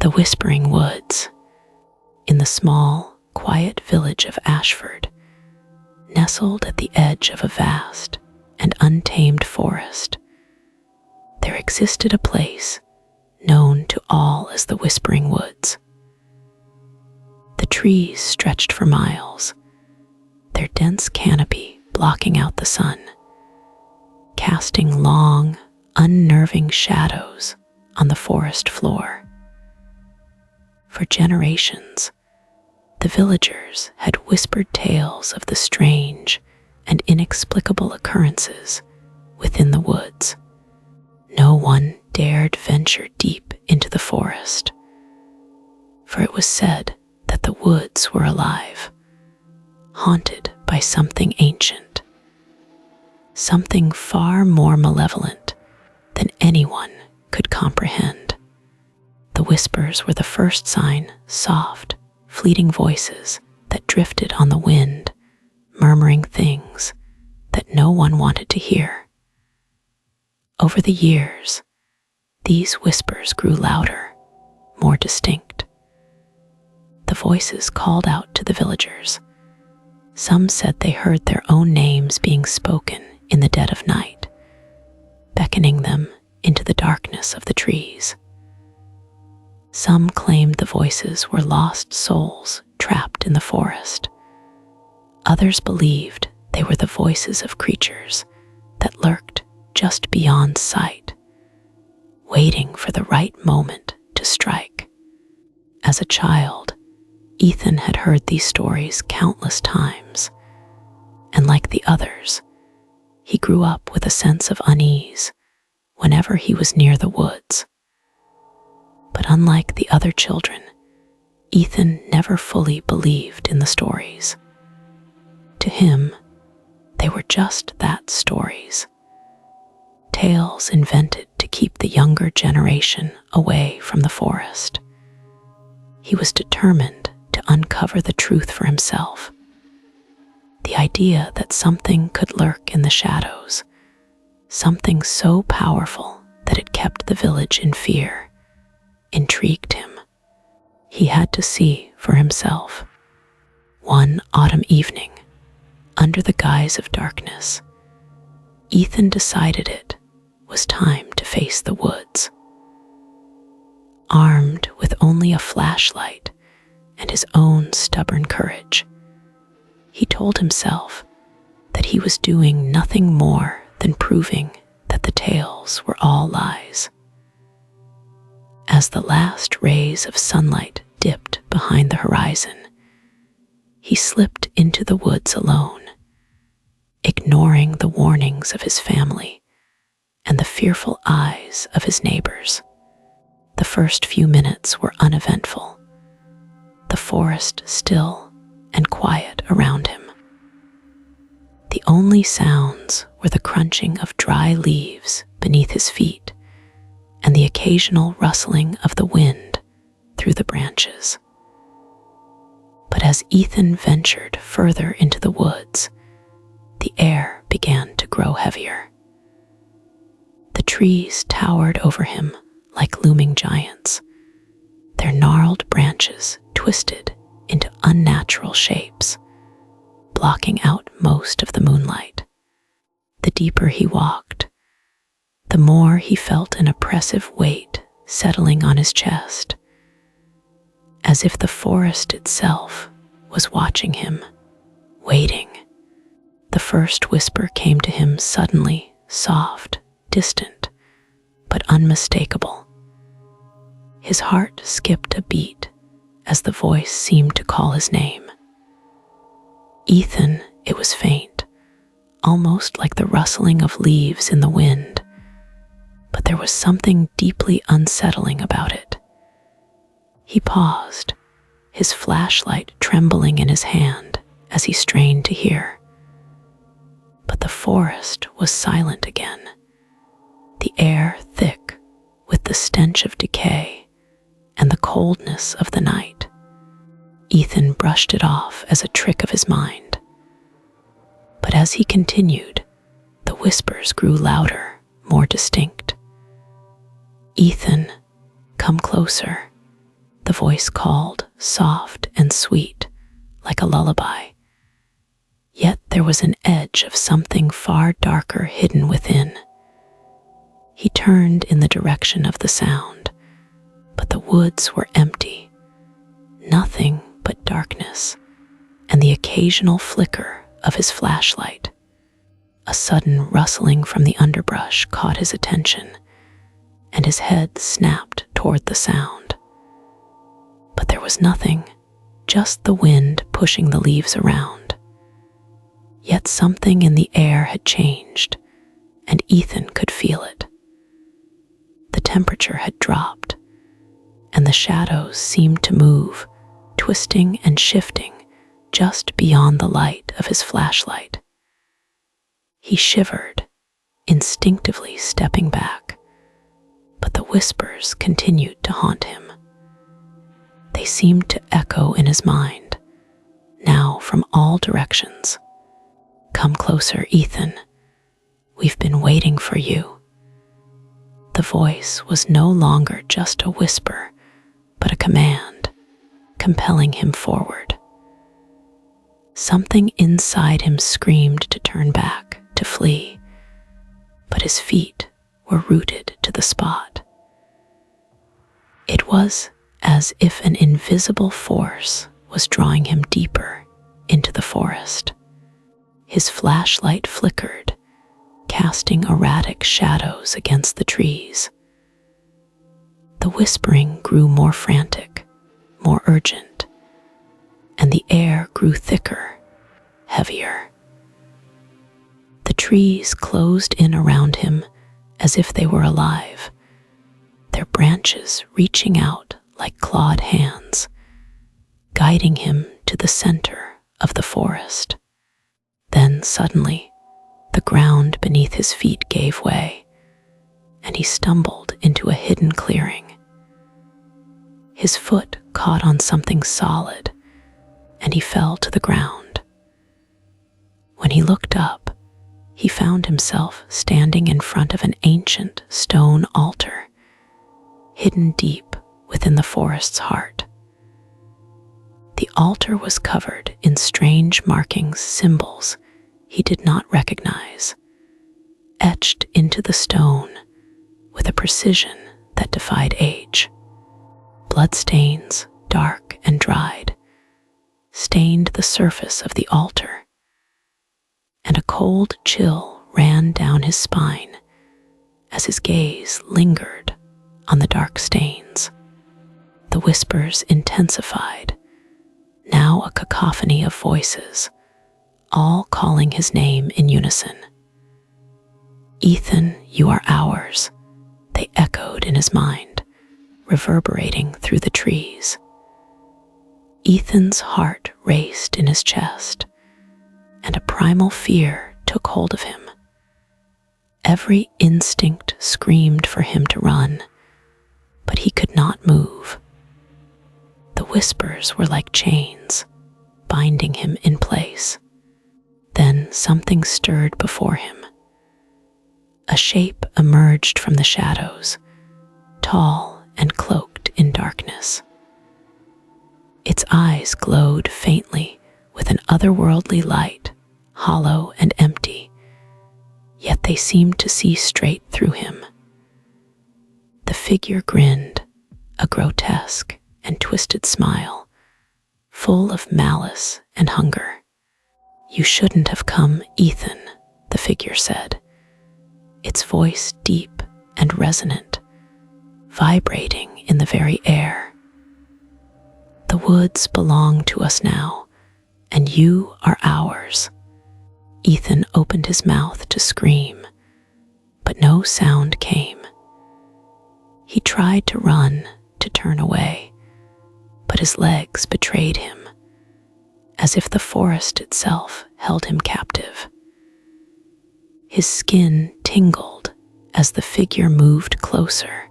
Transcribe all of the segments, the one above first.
The Whispering Woods. In the small, quiet village of Ashford, nestled at the edge of a vast and untamed forest, there existed a place known to all as the Whispering Woods. The trees stretched for miles, their dense canopy blocking out the sun, casting long, unnerving shadows on the forest floor. For generations, the villagers had whispered tales of the strange and inexplicable occurrences within the woods. No one dared venture deep into the forest, for it was said that the woods were alive, haunted by something ancient, something far more malevolent than anyone could comprehend. The whispers were the first sign, soft, fleeting voices that drifted on the wind, murmuring things that no one wanted to hear. Over the years, these whispers grew louder, more distinct. The voices called out to the villagers. Some said they heard their own names being spoken in the dead of night, beckoning them into the darkness of the trees. Some claimed the voices were lost souls trapped in the forest. Others believed they were the voices of creatures that lurked just beyond sight, waiting for the right moment to strike. As a child, Ethan had heard these stories countless times, and like the others, he grew up with a sense of unease whenever he was near the woods. But unlike the other children, Ethan never fully believed in the stories. To him, they were just that, stories. Tales invented to keep the younger generation away from the forest. He was determined to uncover the truth for himself. The idea that something could lurk in the shadows, something so powerful that it kept the village in fear, intrigued him. He had to see for himself. One autumn evening, under the guise of darkness, Ethan decided it was time to face the woods. Armed with only a flashlight and his own stubborn courage, he told himself that he was doing nothing more than proving that the tales were all lies. As the last rays of sunlight dipped behind the horizon, he slipped into the woods alone, ignoring the warnings of his family and the fearful eyes of his neighbors. The first few minutes were uneventful, the forest still and quiet around him. The only sounds were the crunching of dry leaves beneath his feet and the occasional rustling of the wind through the branches. But as Ethan ventured further into the woods, the air began to grow heavier. The trees towered over him like looming giants, their gnarled branches twisted into unnatural shapes, blocking out most of the moonlight. The deeper he walked, the more he felt an oppressive weight settling on his chest, as if the forest itself was watching him, waiting. The first whisper came to him suddenly, soft, distant, but unmistakable. His heart skipped a beat as the voice seemed to call his name. Ethan, it was faint, almost like the rustling of leaves in the wind, but there was something deeply unsettling about it. He paused, his flashlight trembling in his hand as he strained to hear. But the forest was silent again, the air thick with the stench of decay and the coldness of the night. Ethan brushed it off as a trick of his mind. But as he continued, the whispers grew louder, more distinct. "Ethan, come closer. the voice called, soft and sweet, like a lullaby. Yet there was an edge of something far darker hidden within. He turned in the direction of the sound, but the woods were empty. Nothing but darkness, and the occasional flicker of his flashlight. A sudden rustling from the underbrush caught his attention, and his head snapped toward the sound. But there was nothing, just the wind pushing the leaves around. Yet something in the air had changed, and Ethan could feel it. The temperature had dropped, and the shadows seemed to move, twisting and shifting just beyond the light of his flashlight. He shivered, instinctively stepping back, but the whispers continued to haunt him. They seemed to echo in his mind, now from all directions. "Come closer, Ethan. We've been waiting for you." The voice was no longer just a whisper, but a command, compelling him forward. Something inside him screamed to turn back, to flee, but his feet were rooted to the spot. It was as if an invisible force was drawing him deeper into the forest. His flashlight flickered, casting erratic shadows against the trees. The whispering grew more frantic, more urgent, and the air grew thicker, heavier. The trees closed in around him as if they were alive, their branches reaching out like clawed hands, guiding him to the center of the forest. Then suddenly, the ground beneath his feet gave way, and he stumbled into a hidden clearing. His foot caught on something solid, and he fell to the ground. When he looked up, he found himself standing in front of an ancient stone altar, hidden deep within the forest's heart. The altar was covered in strange markings, symbols he did not recognize, etched into the stone with a precision that defied age. Bloodstains, dark and dried, stained the surface of the altar, and a cold chill ran down his spine as his gaze lingered on the dark stains. The whispers intensified, now a cacophony of voices, all calling his name in unison. "Ethan, you are ours," they echoed in his mind, reverberating through the trees. Ethan's heart raced in his chest, and a primal fear took hold of him. Every instinct screamed for him to run, but he could not move. The whispers were like chains, binding him in place. Then something stirred before him. A shape emerged from the shadows, tall and cloaked in darkness. Its eyes glowed faintly with an otherworldly light, hollow and empty, yet they seemed to see straight through him. The figure grinned, a grotesque and twisted smile, full of malice and hunger. "You shouldn't have come, Ethan," the figure said, its voice deep and resonant, vibrating in the very air. "The woods belong to us now, and you are ours." Ethan opened his mouth to scream, but no sound came. He tried to run, to turn away, but his legs betrayed him, as if the forest itself held him captive. His skin tingled as the figure moved closer,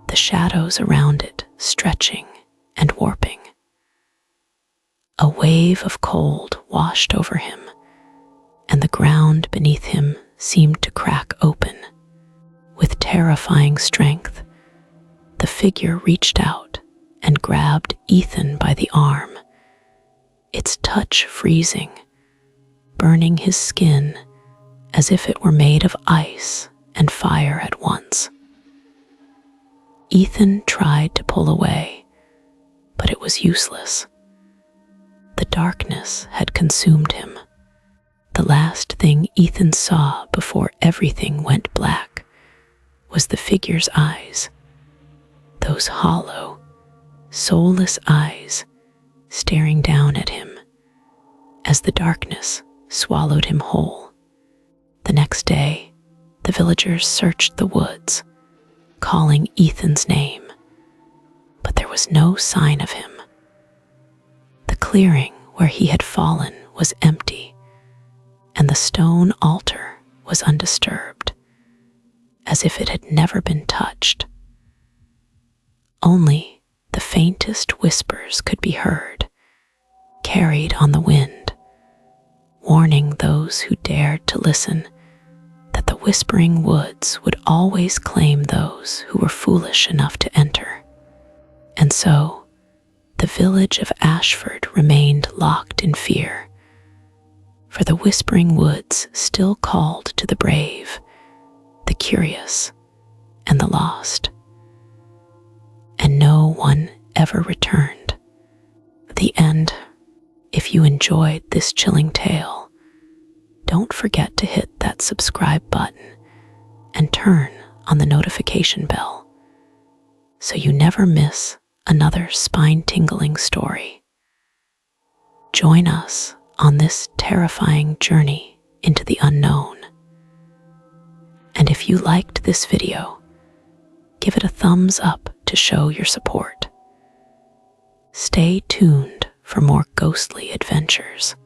the shadows around it stretching and warping. A wave of cold washed over him, and the ground beneath him seemed to crack open. With terrifying strength, the figure reached out and grabbed Ethan by the arm, its touch freezing, burning his skin as if it were made of ice and fire at once. Ethan tried to pull away, but it was useless. The darkness had consumed him. The last thing Ethan saw before everything went black was the figure's eyes, those hollow, soulless eyes staring down at him as the darkness swallowed him whole. The next day, the villagers searched the woods, calling Ethan's name, but there was no sign of him. The clearing where he had fallen was empty, and the stone altar was undisturbed, as if it had never been touched. Only the faintest whispers could be heard, carried on the wind, warning those who dared to listen that the whispering woods would always claim those who were foolish enough to enter. And so, the village of Ashford remained locked in fear, for the whispering woods still called to the brave, the curious, and the lost. And no one ever returned. The end. If you enjoyed this chilling tale, don't forget to hit that subscribe button and turn on the notification bell so you never miss another spine-tingling story. Join us on this terrifying journey into the unknown. And if you liked this video, give it a thumbs up to show your support. Stay tuned for more ghostly adventures.